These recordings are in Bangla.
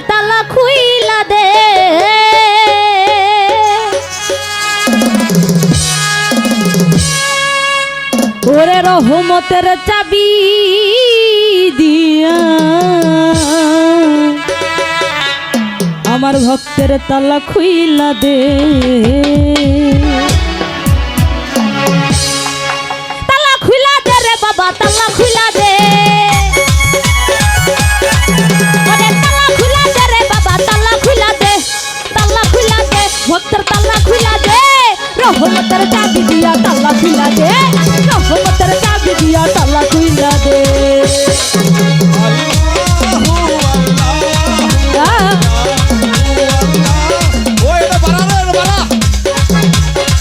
তালা খুইলা দে ওরে রহমতের চাবি দিয়া আমার ভক্তের তালা খুইলা দে তালা খুইলা দে রে বাবা তালা খুইলা দে তালা খুইলা দে রে বাবা তালা খুইলা দে ভক্তের তালা খুইলা দে রহমতের চাবি দিয়া তালা খুইলা দে রহমতের চাবি দিয়া তালা খুইলা দে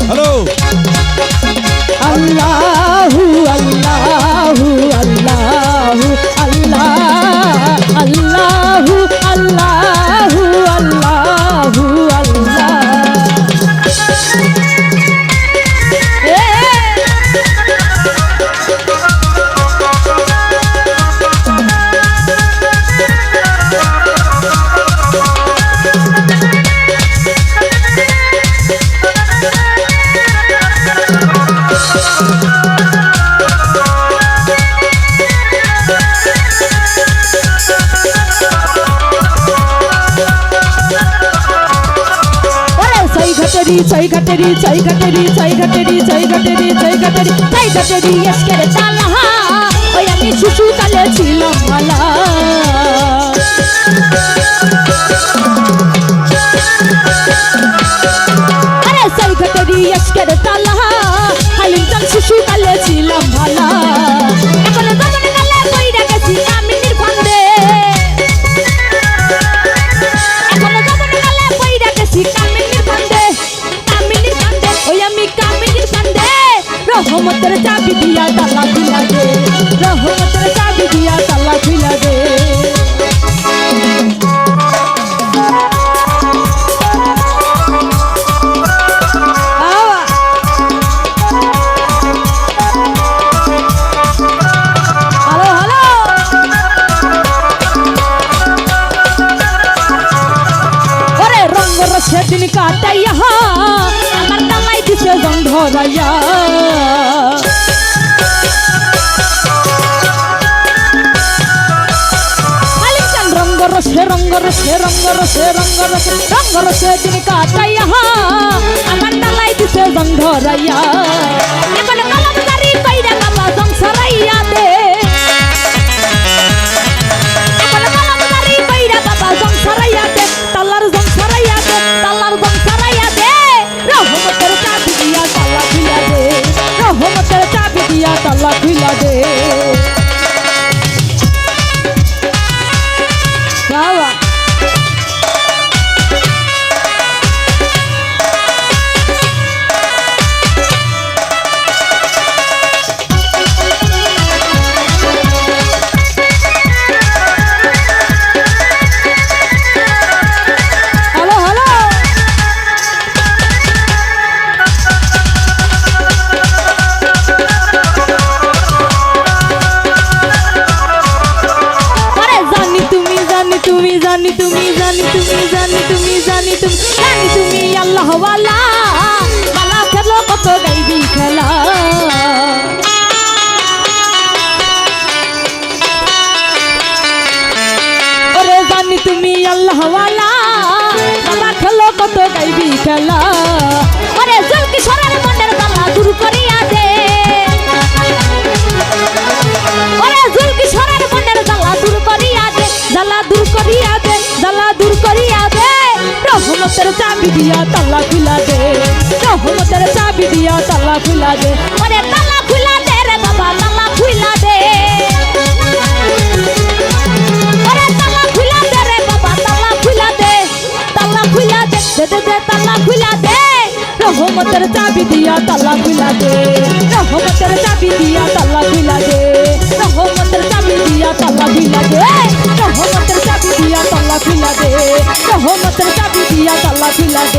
হ্যালো আল্লাহু আল্লাহু আল্লাহু আল্লাহ আল্লাহু আল্লাহু আল্লাহু আল্লাহ চাই ঘাটেরি এসকের তালা ওই আমি শিশু কালে ছিলাম ভালা আরে চাই ঘাটেরি এসকের তালা হালিম চাল শিশু কালে ছিলাম ভালা এখন যখন কালে কইরা গেছি কামিনীর ফান্দে এখন যখন কালে কইরা গেছি কামিনীর ফান্দে ওই আমি কামিনীর কান্দে রহমতের চাবি দিয়া তালা খুইলা দে রহমতের চাবি দিয়া তালা খুইলা দে সেদিন কাটাইয়া আমার তালাই দিছে জং ধরাইয়া রঙ্গরসে দিন কাটাইয়া আমার তালাই দিছে জং ধরাইয়া এখন কালামদারি কইরা বাবা জং সরাইয়া দে এখন কালামদারি কইরা বাবা জং সরাইয়া দে তালার জং সরাইয়া দে তালার জং সরাইয়া দে রহমতের চাবি দিয়া তালা খুইলা দে রহমতের চাবি দিয়া তালা খুইলা দে বাবা তুমি আল্লাহ ওয়ালা বালা খেলো কত গাইবি খেলা ওরে জানি তুমি আল্লাহ ওয়ালা বালা খেলো কত গাইবি খেলা ওরে জলকি সরার মনের জ্বালা দূর করিয়া দে ওরে জলকি সরার মনের জ্বালা দূর করিয়া দে জ্বালা দূর করিয়া দে জ্বালা দূর করিয়া দে রহমতের চাবি দিয়া তালা খুইলা দে রহমতের চাবি দিয়া তালা খুইলা দে ওরে তালা খুইলা দে রে বাবা তালা খুইলা দে ওরে তালা খুইলা দে রে বাবা তালা খুইলা দে তালা খুইলা দে দে দে তালা খুইলা দে রহমতের চাবি দিয়া তালা খুইলা দে রহমতের চাবি দিয়া তালা খুইলা দে রহমতের চাবি দিয়া তালা খুইলা দে রহমতের চাবি দিয়া তালা খুইলা দে রহমতের চাবি দিয়া তালা খুইলা দে